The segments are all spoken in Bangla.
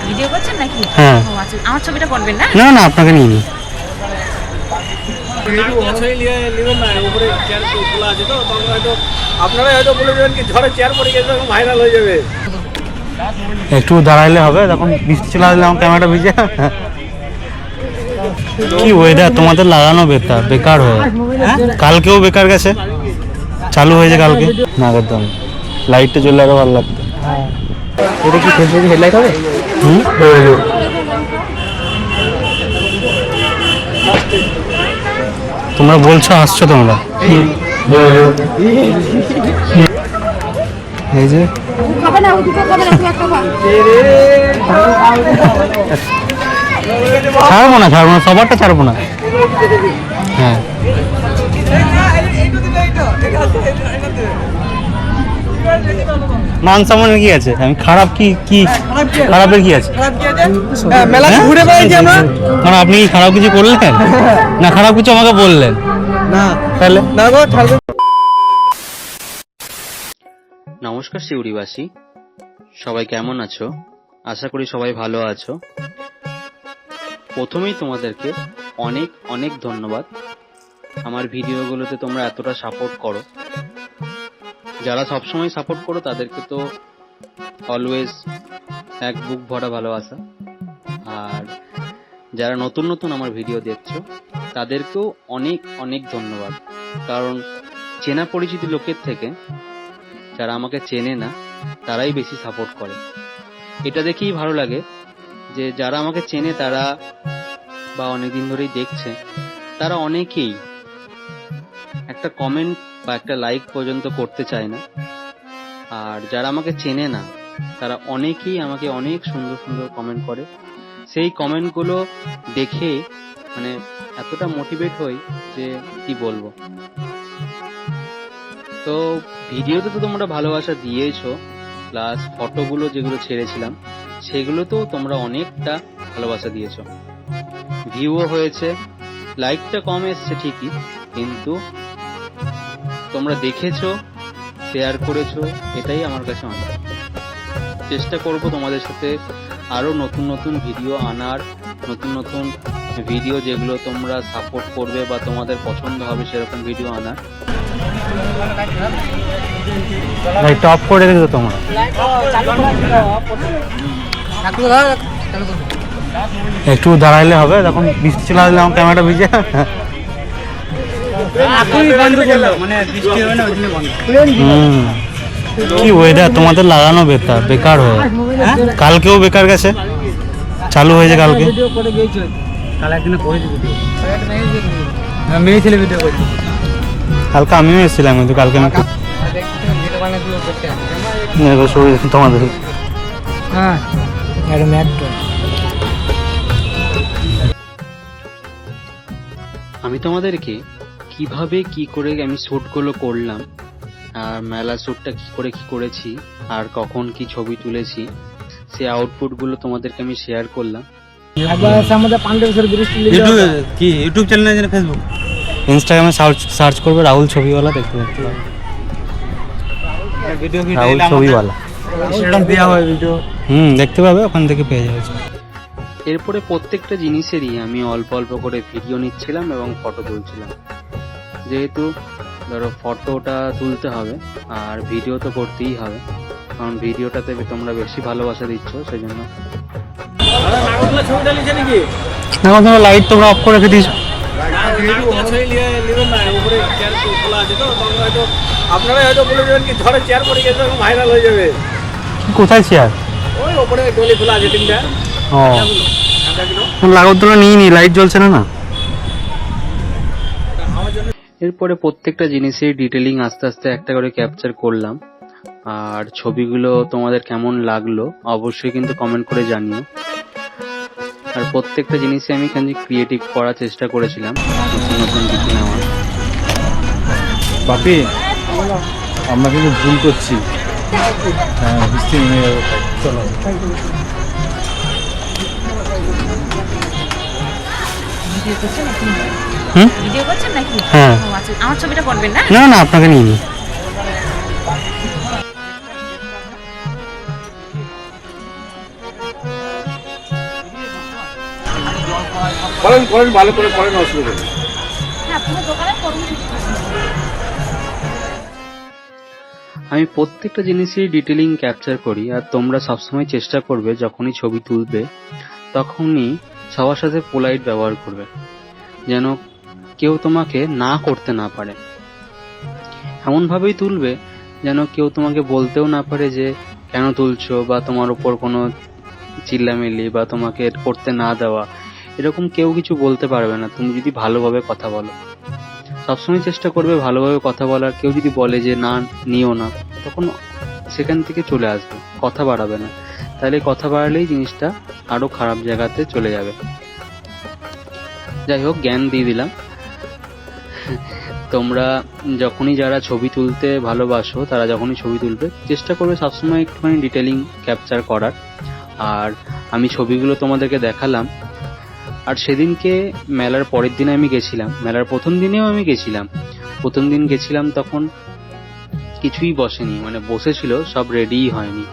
ভিডিও করছেন নাকি? হ্যাঁ। ও আচ্ছা, আমার ছবিটা করবেন না? না না, আপনাকে নিয়ে নি। একটু দাঁড়াইলে হবে, তখন বৃষ্টি চলে আসলে আমার ক্যামেরাটা ভিজে। কি ওয়েদার তোমাদের লাগানো বেকার হয়ে, কালকেও বেকার গেছে, চালু হয়েছে কালকে না, একদম লাইটটা জ্বললে আরো ভালো লাগতো। এটা কি ফেসবুকে হেডলাইট হবে? তোমরা বলছো আসছো তোমরা, এই যে ছাড়বো না সবারটা ছাড়বো না। হ্যাঁ, মান সম্মানের কি আছে? আমি খারাপ কি খারাপের কি আছে? মেলা ঘুরে বেড়াইছি আমরা। মানে আপনি কি খারাপ কিছু করলেন? না খারাপ কিছু আমাকে বললেন না তাহলে? না গো, তাহলে নমস্কার শিউরিবাসী, সবাই কেমন আছো? আশা করি সবাই ভালো আছো। প্রথমেই তোমাদেরকে অনেক অনেক ধন্যবাদ, আমার ভিডিওগুলোতে তোমরা এতটা সাপোর্ট করো। যারা সবসময় সাপোর্ট করো তাদেরকে তো অলওয়েজ এক বুক ভরা ভালোবাসা। আর যারা নতুন নতুন আমার ভিডিও দেখছো তাদেরকেও অনেক অনেক ধন্যবাদ, কারণ চেনা পরিচিত লোকের থেকে যারা আমাকে চেনে না তারাই বেশি সাপোর্ট করে। এটা দেখেই ভালো লাগে যে যারা আমাকে চেনে তারা বা অনেকদিন ধরেই দেখছে, তারা অনেকেই একটা কমেন্ট বা একটা লাইক পর্যন্ত করতে চায় না। আর যারা আমাকে চেনে না তারা অনেকেই আমাকে অনেক সুন্দর সুন্দর কমেন্ট করে। সেই কমেন্টগুলো দেখে মানে এতটা মোটিভেট হই যে কি বলবো। তো ভিডিওতে তো তোমরা ভালোবাসা দিয়েছো, প্লাস ফটোগুলো যেগুলো ছেড়েছিলাম সেগুলোতেও তোমরা অনেকটা ভালোবাসা দিয়েছো, ভিউও হয়েছে, লাইকটা কম এসছে ঠিকই, কিন্তু তোমরা দেখেছো, শেয়ার করেছো, এটাই আমার কাছে অনেক। চেষ্টা করব তোমাদের সাথে আরো নতুন নতুন ভিডিও আনার, নতুন নতুন ভিডিও যেগুলো তোমরা সাপোর্ট করবে বা তোমাদের পছন্দ হবে সেরকম ভিডিও আনার। টপ করে রেখেছো তোমরা। একটু দাঁড়াইলে হবে, তখন বৃষ্টি চলে আসলে আমার ক্যামেরাটা ভিজে। কি ওয়েদার তোমাদের লাগানো বেকার হয়ে, কালকেও বেকার গেছে, চালু হয়েছে কালকে। মেয়ে ছেলে ভিডিও করছি, কালকে আমিও এসেছিলাম, কিন্তু কালকে আমি তোমাদের হ্যাঁ আমি তোমাদেরকে কিভাবে কি করে আমি শ্যুটগুলো করলাম, আর মেলা শ্যুটটা কি করে কি করেছি, আর কখন কি ছবি তুলেছি, সেই আউটপুটগুলো তোমাদেরকে আমি শেয়ার করলাম। ইউটিউব চ্যানেল আছে না ফেসবুক, ইনস্টাগ্রামে সার্চ করবে রাহুল ছবিওয়ালা, দেখতে পাবে রাহুল ছবিওয়ালা, দেখতে পাবে, ওখান থেকে পেয়ে যাবে। এরপরে প্রত্যেকটা জিনিসেরই আমি অল্প অল্প করে ভিডিও নিচ্ছিলাম এবং ফটো তুলছিলাম, যেহেতু ধরো ফটোটা তুলতে হবে আর ভিডিও তো করতেই হবে, কারণ ভিডিওটাতে তোমরা বেশি ভালোবাসা দিচ্ছ, সেই জন্য। এখন তোমরা লাইট তোমরা অফ করে রেখে দিয়েছো। আপনারা হয়তো বলে দেবেন কি ঝড়ে চেয়ার পড়ে গেছে, ভাইরাল হয়ে যাবে। কোথায় চেয়ার? ওই ওপরে টলি খোলা আছে তিনটা। ও লাগত তোলা নিয়ে নি, লাইট জ্বলছে না না। এরপরে প্রত্যেকটা জিনিসের ডিটেলিং আস্তে আস্তে একটা করে ক্যাপচার করলাম। আর ছবিগুলো তোমাদের কেমন লাগলো অবশ্যই কিন্তু কমেন্ট করে জানিও। আর প্রত্যেকটা জিনিসে আমি ক্রিয়েটিভ করার চেষ্টা করেছিলাম, নতুন নতুন কিছু নেওয়ার। বাপি, আমরা কিন্তু ভুল করছি। হ্যাঁ, বৃষ্টি নেমে যাবে, চলো। ভিডিও করছেন নাকি? হ্যাঁ। ও আচ্ছা, আমার ছবিটা করবেন না? না না, আপনাকে নিয়ে নি। করেন করেন ভালো করে করেন, অসুবিধা নেই। হ্যাঁ পুরো দোকানে করুন। আমি প্রত্যেকটা জিনিসই ডিটেলিং ক্যাপচার করি, আর তোমরা সবসময় চেষ্টা করবে যখনই ছবি তুলবে তখনই সবার সাথে পোলাইট ব্যবহার করবে, যেন কেউ তোমাকে না করতে না পারে। এমনভাবেই তুলবে যেন কেউ তোমাকে বলতেও না পারে যে কেন তুলছো, বা তোমার উপর কোনো চিল্লামিল্লি বা তোমাকে করতে না দেওয়া, এরকম কেউ কিছু বলতে পারবে না তুমি যদি ভালোভাবে কথা বলো। সবসময় চেষ্টা করবে ভালোভাবে কথা বলার। কেউ যদি বলে যে না নিও না, তখন সেখান থেকে চলে আসবে, কথা বাড়াবে না। তাহলে কথা বাড়ালেই জিনিসটা আরো খারাপ জায়গাতে চলে যাবে। যাই হোক, জ্ঞান দিয়ে দিলাম। তোমরা যখনই যারা ছবি তুলতে ভালোবাসো, তারা যখনই ছবি তুলবে চেষ্টা করবে সবসময় একটুখানি ডিটেলিং ক্যাপচার করার। আর আমি ছবিগুলো তোমাদেরকে দেখালাম। আর সেদিনকে মেলার পরের দিনে আমি গেছিলাম, মেলার প্রথম দিনেও আমি গেছিলাম। প্রথম দিন গেছিলাম তখন কিছুই বসেনি, মানে বসেছিল সব রেডিই হয়নি।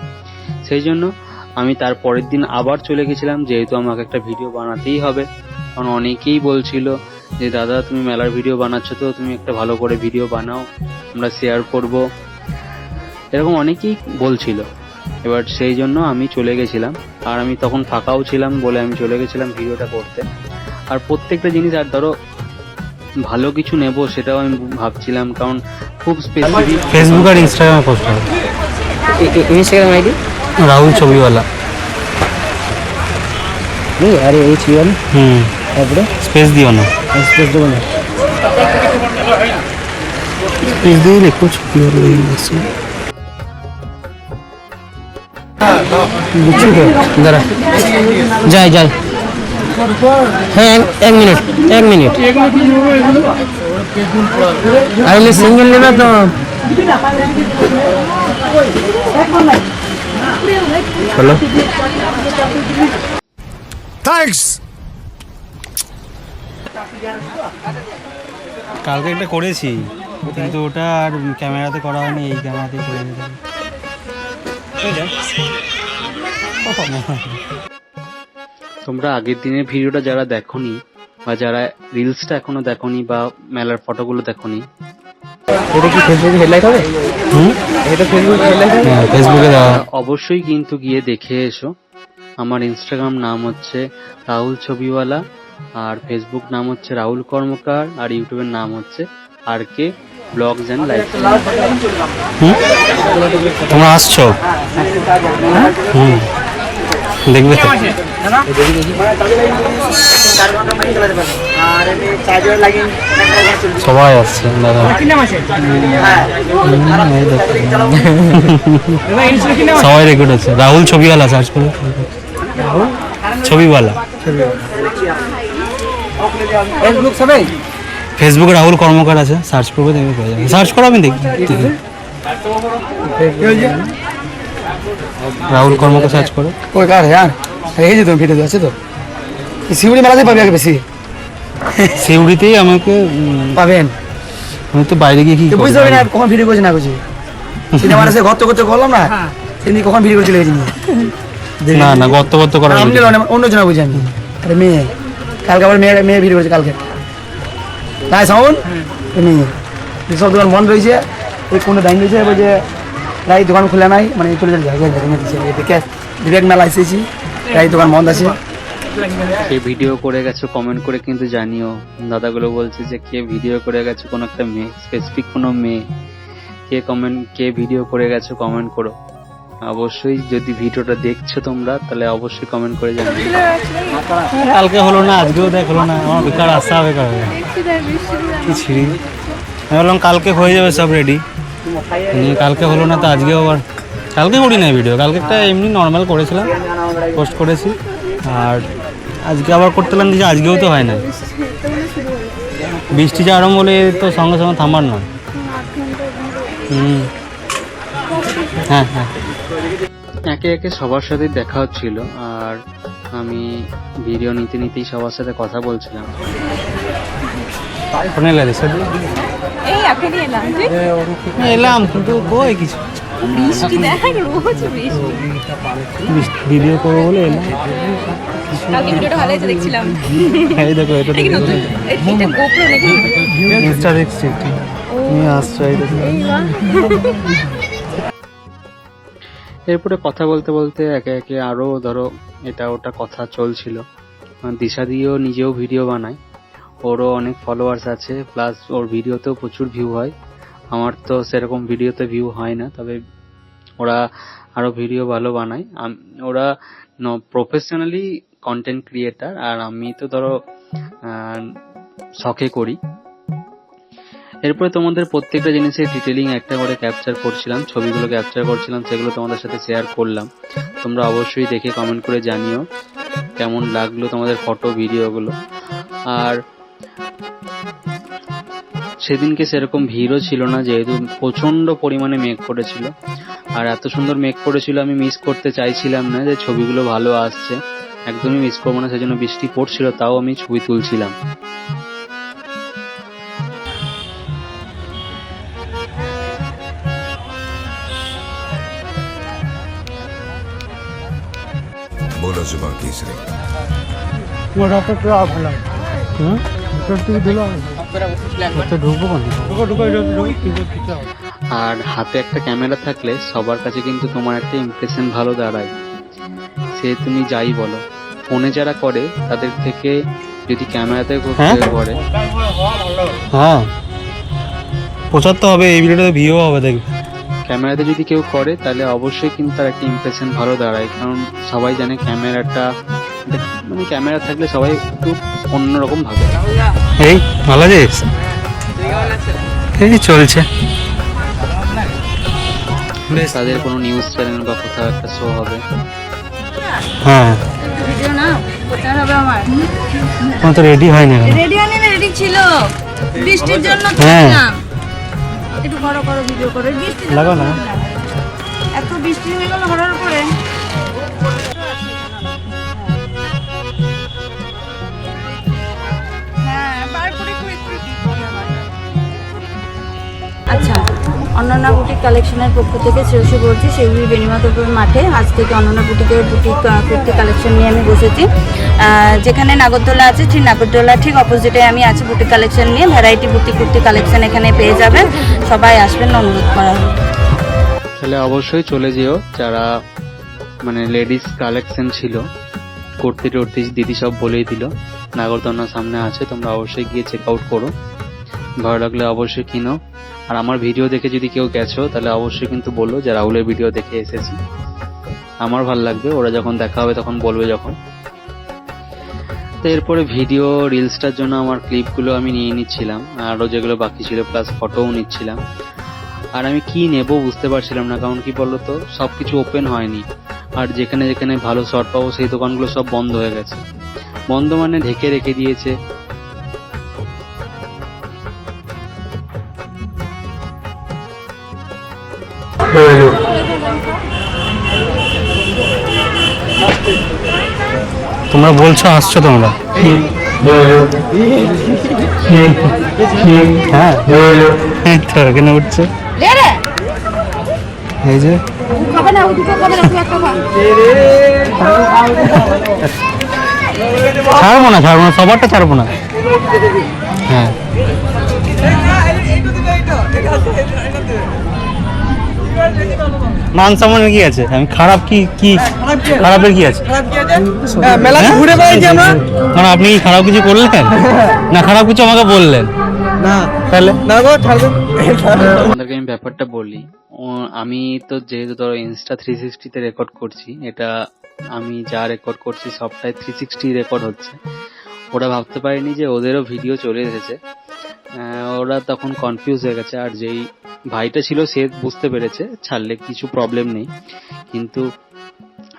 সেই জন্য আমি তার পরের দিন আবার চলে গেছিলাম, যেহেতু আমাকে একটা ভিডিও বানাতেই হবে। কারণ অনেকেই বলছিল যে দাদা তুমি মেলার ভিডিও বানাচ্ছো, তো তুমি একটা ভালো করে ভিডিও বানাও, আমরা শেয়ার করব, এরকম অনেকেই বলছিল। এবার সেই জন্য আমি চলে গেছিলাম, আর আমি তখন ফাঁকাও ছিলাম বলে আমি চলে গেছিলাম ভিডিওটা করতে। আর প্রত্যেকটা জিনিস, আর ধরো ভালো কিছু নেব সেটাও আমি ভাবছিলাম, কারণ খুব স্পেসিফিক। ফেসবুক আর ইনস্টাগ্রামে পোস্ট হবে। इंस्टाग्राम आईडी রাহুল ছবিওয়ালা। नहीं अरे ये चाहिए ना তারপরে স্পেস দিও না, স্পেস দেবো না স্পেস দিয়ে লিখো ছবিওয়ালা লিখছি। বুঝছি তো দাঁড়া যাই যাই হ্যাঁ এক মিনিট আরে সিঙ্গেল নেবে তো চলো। কালকে একটা করেছি, কিন্তু ওটা আর ক্যামেরাতে করা হয়নি, এই ক্যামেরাতেই করে নিতে হবে। তোমরা আগের দিনের ভিডিওটা যারা দেখোনি, বা যারা রিলসটা এখনো দেখোনি, বা মেলার ফটোগুলো দেখোনি, এটা কি ফেসবুকে হেডলাইট হবে এটা ফেসবুকে হেডলাইট হবে ফেসবুকে দেওয়া। অবশ্যই কিন্তু গিয়ে দেখে এসো। আমার ইনস্টাগ্রাম নাম হচ্ছে রাহুল ছবিওয়ালা, আর ফেসবুক নাম হচ্ছে রাহুল কর্মকার, আর ইউটিউবের নাম হচ্ছে RK ব্লগস অ্যান্ড লাইফস্টাইল। তোমরা আসছো? দেখবে তো? সবাই আসছে দাদা। সবাই রেকর্ড আছে। রাহুল ছবিওয়ালা সার্চ করো, ছবিওয়ালা। ফেসবুক সবাই ফেসবুকে রাহুল কর্মকার আছে, সার্চ করবে দেখবে পেয়ে যাবে। সার্চ করো, আমি দেখি। রাহুল কর্মকার সার্চ করো। ওই কার হ্যাঁ এই যে তুমি ভিডিও আছে তো শিউরি মেলাতে পাবে আগে বেশি সিউড়িতেই আমাকে পাবেন আমি তো বাইরে গিয়ে কি করব? বুঝতে পারি না কখন ভিডিও করছি না করছি সিনেমা আছে গত করতে করলাম না তিনি কখন ভিডিও করে চলে গেছি না না, গত করা আমি অন্য জন বুঝি আমি আরে মেয়ে কালকে আবার মেয়ে ভিডিও করেছে কালকে তাই সাউন্ড মেয়ে সব দোকান বন্ধ রয়েছে, ওই কোনো দাঁড়িয়ে রয়েছে বলছে রাই দোকান খোলা নাই, মানে চলে যাবে ডিরেক্ট মেলা এসেছি, রাই দোকান বন্ধ আছে। কে ভিডিও করে গেছো কমেন্ট করে কিন্তু জানিও। দাদাগুলো বলছে যে কে ভিডিও করে গেছো, কোনো একটা মেয়ে, স্পেসিফিক কোনো মেয়ে, কে ভিডিও করে গেছো কমেন্ট করো। অবশ্যই যদি ভিডিওটা দেখছো তোমরা, তাহলে অবশ্যই কমেন্ট করে জানিও। কালকে হলো না, আজকেও দেখ হলো না, আমার বেকার আসা বেকার হবে। কি ছিড়ি, আমি বললাম কালকে হয়ে যাবে সব রেডি, কালকে হলো না, তো আজকেও আবার কালকে করি না ভিডিও। কালকে একটা এমনি নর্মাল করেছিলাম, পোস্ট করেছি, আর আজকে আবার করতেলাম যে আজকেও তো হয় না। বৃষ্টি যে আরম্ভ হলে তো সঙ্গে সঙ্গে থামার নয়। হ্যাঁ হ্যাঁ, একে একে সবার সাথে দেখা হচ্ছিল, আর আমি ভিডিও নিতেই সবার সাথে কথা বলছিলাম। ফোনে লাগছে এই এখনই এলাম। এলাম, কিন্তু কই কিছু বৃষ্টি দেখ, রোজ বৃষ্টি। ভিডিও করবো বলে এলাম। কালকে ভিডিওটা ভালো হয়েছে দেখছিলাম। এই দেখো এটা এটা কি নতুন? এটা GoPro নাকি? ইনস্টা দেখছি তুমি আসছো এই দেখো। এরপরে কথা বলতে বলতে একে একে আরও ধরো এটা ওটা কথা চলছিল। দিশা দিয়েও নিজেও ভিডিও বানায়, ওরও অনেক ফলোয়ার্স আছে, প্লাস ওর ভিডিওতেও প্রচুর ভিউ হয়। আমার তো সেরকম ভিডিওতে ভিউ হয় না, তবে ওরা আরও ভিডিও ভালো বানায়। ওরা প্রফেশনালি কন্টেন্ট ক্রিয়েটার, আর আমি তো ধরো শখে করি। এরপরে তোমাদের প্রত্যেকটা জিনিসের ডিটেলিং একটা করে ক্যাপচার করছিলাম, ছবিগুলো ক্যাপচার করছিলাম, সেগুলো তোমাদের সাথে শেয়ার করলাম। তোমরা অবশ্যই দেখে কমেন্ট করে জানিও কেমন লাগলো তোমাদের ফটো ভিডিওগুলো। আর সেদিনকে সেরকম ভিড়ও ছিল না, যেহেতু প্রচন্ড পরিমাণে মেঘ করেছিল। আর এত সুন্দর মেঘ করেছিল, আমি মিস করতে চাইছিলাম না যে ছবিগুলো ভালো আসছে, একদমই মিস করবো না। সেজন্য বৃষ্টি পড়ছিল, তাও আমি ছবি তুলছিলাম। बोलो जुबान तीसरी আর হাতে একটা ক্যামেরা থাকলে সবার কাছে কিন্তু তোমার একটা ইমপ্রেশন ভালো দাঁড়ায়। সে তুমি যাই বলো, ফোনে যারা করে তাদের থেকে যদি ক্যামেরাতে করে, হ্যাঁ প্রচার তো হবে, এই ভিডিওটা ভিউ হবে দেখবে। ক্যামেরাতে যদি কেউ করে তাহলে অবশ্যই কিন্তু তার একটা ইমপ্রেশন ভালো দাঁড়ায়, কারণ সবাই জানে ক্যামেরাটা, মানে ক্যামেরা থাকলে সবাই একটু অন্যরকম ভাবে। এই ভালো আছিস? এই চলছে। তাদের কোনো নিউজ চ্যানেল বা কোথাও একটা শো হবে। হ্যাঁ ভিডিও না কোথায় হবে আমার? তোমার তো রেডি হয়নি এখন। রেডি হয়নি, রেডি ছিল বৃষ্টির জন্য। হ্যাঁ। একটু বড় করো, ভিডিও করো। বৃষ্টি লাগাও না। এত বৃষ্টি হয়ে গেল হঠাৎ করে। আচ্ছা, অনন্যা বুটিক কালেকশনের পক্ষ থেকে শ্রেয়সী বলছি, সেগুলি বেনিমাধবপুর মাঠে আজ থেকে অনন্যা বুটিকের বুটিক কুর্তি কালেকশন নিয়ে আমি বসেছি। যেখানে নাগরদোলা আছে, ঠিক নাগরদোলা ঠিক অপোজিটে আমি আছি বুটিক কালেকশন নিয়ে। ভ্যারাইটি বুটিক কুর্তি কালেকশন এখানে পেয়ে যাবেন, সবাই আসবেন অনুরোধ করা হলো। তাহলে অবশ্যই চলে যেও, যারা মানে লেডিস কালেকশন ছিল, কুর্তি টুর্তি দিদি সব বলেই দিল। নাগরদোলার সামনে আছে, তোমরা অবশ্যই গিয়ে চেক আউট করো, ভালো লাগলে অবশ্যই কিনো। আর আমার ভিডিও দেখে যদি কেউ গেছো তাহলে অবশ্যই কিন্তু বলো যে রাহুলের ভিডিও দেখে এসেছি। আমার ভালো লাগবে, ওরা যখন দেখা হবে তখন বলবে যখন। তো এরপরে ভিডিও রিলসটার জন্য আমার ক্লিপগুলো আমি নিয়ে নিচ্ছিলাম, আরও যেগুলো বাকি ছিল, প্লাস ফটোও নিচ্ছিলাম। আর আমি কি নেব বুঝতে পারছিলাম না, কারণ কি বলতো সব কিছু ওপেন হয়নি। আর যেখানে যেখানে ভালো শট পাবো সেই দোকানগুলো সব বন্ধ হয়ে গেছে। বন্ধ মানে ঢেকে রেখে দিয়েছে। তোমরা বলছো আসছো তোমরা? হ্যাঁ তো এখানে উঠছে, এই যে ছাড়বো না সবারটা ছাড়বো না। হ্যাঁ মান সম্মানের কি আছে? আমি খারাপ কি খারাপের কি আছে? মেলা ঘুরে বেড়াই যে আমরা। মানে আপনি কি খারাপ কিছু করলেন না? খারাপ কিছু আমাকে বললেন না তাহলে না গো ছাড়বেন। আপনাদেরকে আমি ব্যাপারটা বলি। আমি তো যেহেতু ধরো ইনস্টা 360-তে রেকর্ড করছি, এটা আমি যা রেকর্ড করছি সবটাই 360 রেকর্ড হচ্ছে। ওরা ভাবতে পারেনি যে ওদেরও ভিডিও চলে এসেছে, ওরা তখন কনফিউজ হয়ে গেছে। আর যেই ভাইটা ছিল সে বুঝতে পেরেছে, ছাড়লে কিছু প্রবলেম নেই। কিন্তু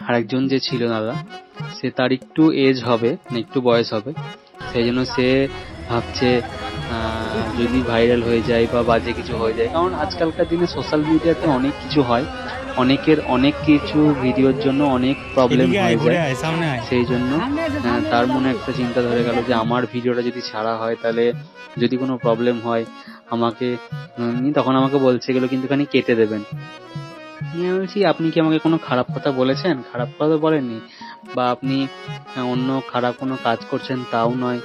আরেকজন যে ছিল দাদা, সে তার একটু এজ হবে, একটু বয়স হবে, সেই জন্য সে ভাবছে যদি ভাইরাল হয়ে যায় বা বাজে কিছু হয়ে যায়, কারণ আজকালকার দিনে সোশ্যাল মিডিয়াতে অনেক কিছু হয়, অনেকের অনেক কিছু ভিডিওর জন্য অনেক প্রবলেম হয়ে যায়। সেই জন্য তার মনে একটা চিন্তা ধরে গেল যে আমার ভিডিওটা যদি ছাড়া হয় তাহলে যদি কোনো প্রবলেম হয় আমাকে, তখন আমাকে বলছে এগুলো কিন্তু খানি কেটে দেবেন। নিয়ে আমি বলছি আপনি কি আমাকে কোনো খারাপ কথা বলেছেন? খারাপ কথা তো বলেননি, বা আপনি অন্য খারাপ কোনো কাজ করছেন তাও নয়,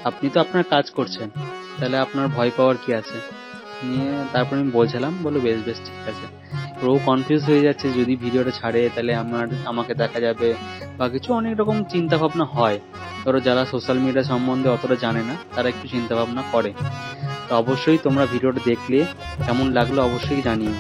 আপনি তো আপনার কাজ করছেন, তাহলে আপনার ভয় পাওয়ার কি আছে? নিয়ে তারপর আমি বলছিলাম, বলো বেশ বেশ ঠিক আছে। ও কনফিউজ হয়ে যাচ্ছে, যদি ভিডিওটা ছাড়ে তাহলে আমাকে দেখা যাবে বা কিছু, অনেক রকম চিন্তা ভাবনা হয়। ধরো যারা সোশ্যাল মিডিয়া সম্বন্ধে অতটা জানে না তারা একটু চিন্তা ভাবনা করে। তো অবশ্যই তোমরা ভিডিওটা দেখলে কেমন লাগলো অবশ্যই জানিও।